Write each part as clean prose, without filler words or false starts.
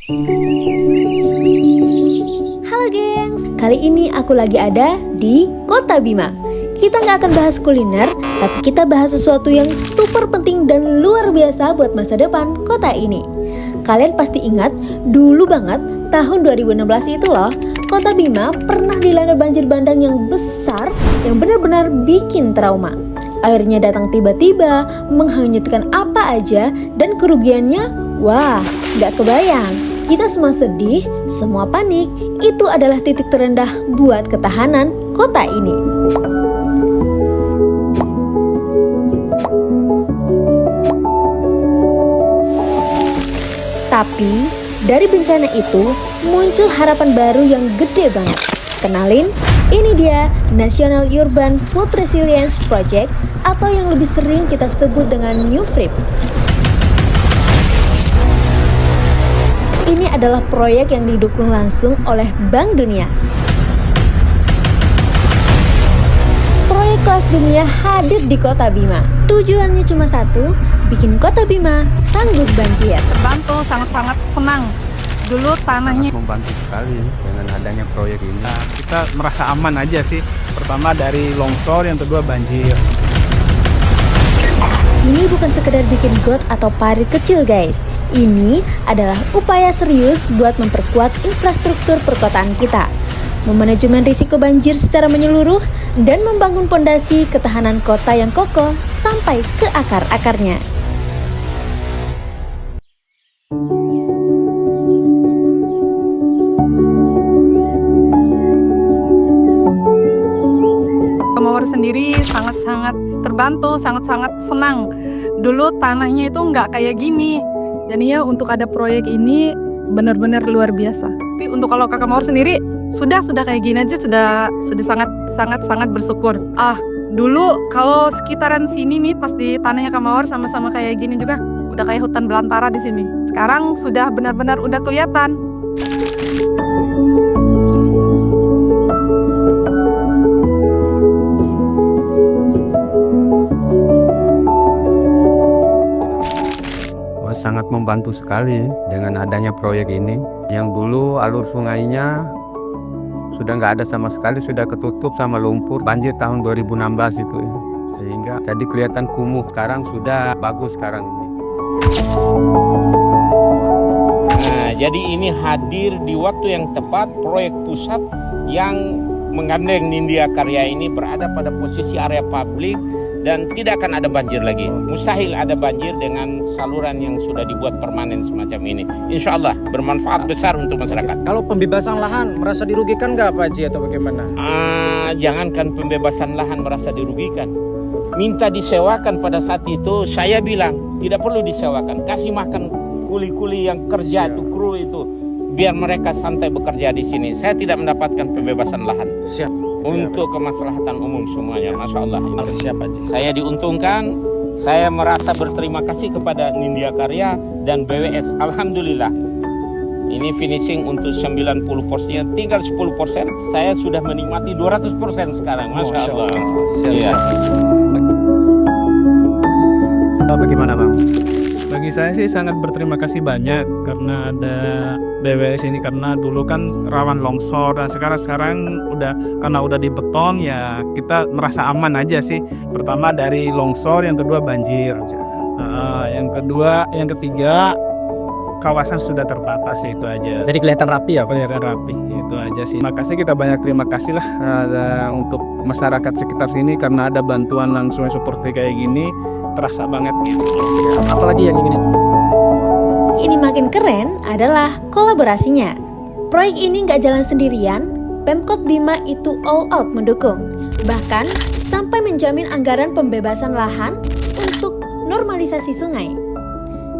Halo gengs, kali ini aku lagi ada di Kota Bima. Kita nggak akan bahas kuliner, tapi kita bahas sesuatu yang super penting dan luar biasa buat masa depan kota ini. Kalian pasti ingat, dulu banget, tahun 2016 itu loh, Kota Bima pernah dilanda banjir bandang yang besar yang benar-benar bikin trauma. Airnya datang tiba-tiba, menghanyutkan apa aja, dan kerugiannya, wah, nggak kebayang. Kita semua sedih, semua panik. Itu adalah titik terendah buat ketahanan kota ini. Tapi, dari bencana itu, muncul harapan baru yang gede banget. Kenalin, ini dia National Urban Flood Resilience Project, atau yang lebih sering kita sebut dengan NUFRIP. Ini adalah proyek yang didukung langsung oleh Bank Dunia. Proyek kelas dunia hadir di Kota Bima. Tujuannya cuma satu, bikin Kota Bima tangguh banjir. Terbantu, sangat-sangat senang. Dulu tanahnya sangat membantu sekali dengan adanya proyek ini. Nah, kita merasa aman aja sih. Pertama dari longsor, yang kedua banjir. Ini bukan sekedar bikin got atau parit kecil guys. Ini adalah upaya serius buat memperkuat infrastruktur perkotaan kita, memanajemen risiko banjir secara menyeluruh, dan membangun pondasi ketahanan kota yang kokoh sampai ke akar-akarnya. Mawar sendiri sangat-sangat terbantu, sangat-sangat senang. Dulu tanahnya itu nggak kayak gini. Jadi ya untuk ada proyek ini benar-benar luar biasa. Tapi untuk kalau Kakak Mawar sendiri sudah kayak gini aja sudah sangat bersyukur. Dulu kalau sekitaran sini nih pas di tanahnya Kak Mawar sama-sama kayak gini juga udah kayak hutan belantara di sini. Sekarang sudah benar-benar udah kelihatan. Sangat membantu sekali dengan adanya proyek ini. Yang dulu alur sungainya sudah nggak ada sama sekali, sudah ketutup sama lumpur. Banjir tahun 2016 itu ya. Sehingga jadi kelihatan kumuh. Sekarang sudah bagus sekarang ini. Nah, jadi ini hadir di waktu yang tepat. Proyek pusat yang menggandeng Nindya Karya ini berada pada posisi area publik dan tidak akan ada banjir lagi. Mustahil ada banjir dengan saluran yang sudah dibuat permanen semacam ini. Insya Allah bermanfaat besar untuk masyarakat. Kalau pembebasan lahan merasa dirugikan nggak Pak Haji atau bagaimana? Jangankan pembebasan lahan merasa dirugikan. Minta disewakan pada saat itu, saya bilang tidak perlu disewakan. Kasih makan kuli-kuli yang kerja itu, kru itu. Biar mereka santai bekerja di sini. Saya tidak mendapatkan pembebasan lahan. Siap. Untuk kemaslahatan umum semuanya, Masya Allah. Siap Haji. Saya diuntungkan, saya merasa berterima kasih kepada Nindya Karya dan BWS. Alhamdulillah, ini finishing untuk 90%, tinggal 10%. Saya sudah menikmati 200% sekarang, Masya Allah. Iya. Bagaimana Bang? Bagi saya sih sangat berterima kasih banyak karena ada BWS ini, karena dulu kan rawan longsor dan sekarang karena udah dibeton ya kita merasa aman aja sih. Pertama dari longsor, yang kedua banjir, yang ketiga kawasan sudah terbatas, itu aja. Jadi kelihatan rapi ya Pak? Kelihatan rapi, itu aja sih. Kita banyak terima kasih lah untuk masyarakat sekitar sini karena ada bantuan langsung seperti kayak gini, terasa banget gitu. Apalagi yang ingin Ini makin keren adalah kolaborasinya. Proyek ini nggak jalan sendirian, Pemkot Bima itu all out mendukung. Bahkan sampai menjamin anggaran pembebasan lahan untuk normalisasi sungai.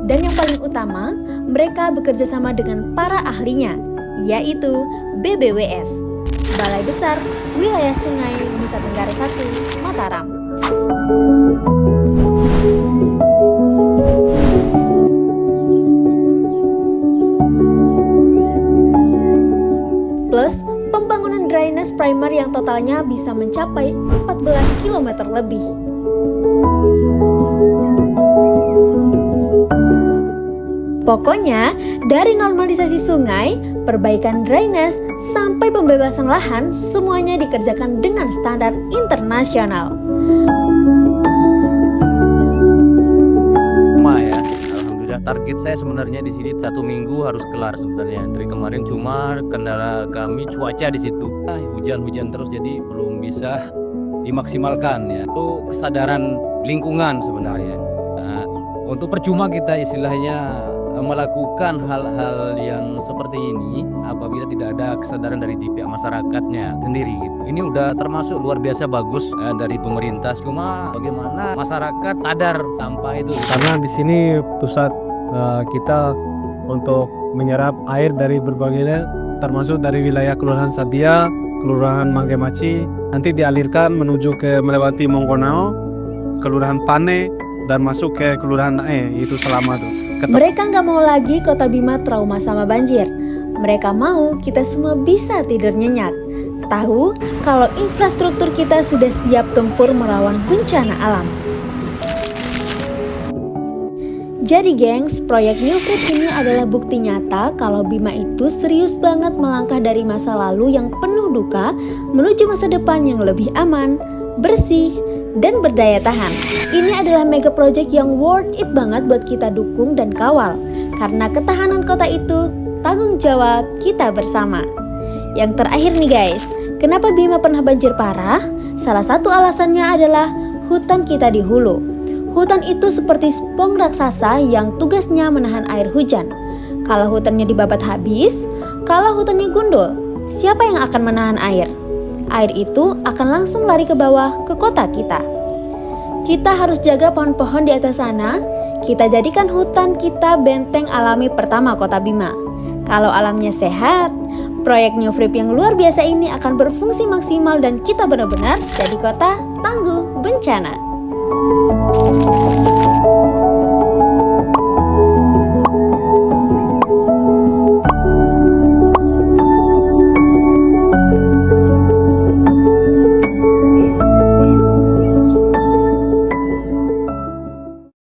Dan yang paling utama, mereka bekerja sama dengan para ahlinya, yaitu BBWS, Balai Besar Wilayah Sungai Nusa Tenggara 1, Mataram. Plus, pembangunan drainase primer yang totalnya bisa mencapai 14 km lebih. Pokoknya, dari normalisasi sungai, perbaikan drainase, sampai pembebasan lahan, semuanya dikerjakan dengan standar internasional. Ya, alhamdulillah target saya sebenarnya di sini 1 minggu harus kelar sebenarnya. Dari kemarin cuma kendala kami cuaca di situ. Hujan-hujan terus jadi belum bisa dimaksimalkan ya. Itu kesadaran lingkungan sebenarnya. Nah, untuk percuma kita istilahnya melakukan hal-hal yang seperti ini apabila tidak ada kesadaran dari pihak masyarakatnya sendiri gitu. Ini udah termasuk luar biasa bagus dari pemerintah, cuma bagaimana masyarakat sadar sampah itu. Karena di sini pusat kita untuk menyerap air dari berbagai daerah, termasuk dari wilayah Kelurahan Sadia, Kelurahan Manggemaci, nanti dialirkan menuju ke melewati Mongkonao, Kelurahan Pane, dan masuk ke Kelurahan Nae, itu selama tuh. Mereka nggak mau lagi Kota Bima trauma sama banjir. Mereka mau kita semua bisa tidur nyenyak. Tahu kalau infrastruktur kita sudah siap tempur melawan bencana alam. Jadi gengs, proyek New Freep ini adalah bukti nyata kalau Bima itu serius banget melangkah dari masa lalu yang penuh duka menuju masa depan yang lebih aman, bersih, dan berdaya tahan. Ini adalah mega project yang worth it banget buat kita dukung dan kawal. Karena ketahanan kota itu tanggung jawab kita bersama. Yang terakhir nih guys, kenapa Bima pernah banjir parah? Salah satu alasannya adalah hutan kita di hulu. Hutan itu seperti spong raksasa yang tugasnya menahan air hujan. Kalau hutannya dibabat habis, kalau hutannya gundul, siapa yang akan menahan air? Air itu akan langsung lari ke bawah ke kota kita. Kita harus jaga pohon-pohon di atas sana. Kita jadikan hutan kita benteng alami pertama Kota Bima. Kalau alamnya sehat, proyek New Freep yang luar biasa ini akan berfungsi maksimal dan kita benar-benar jadi kota tangguh bencana.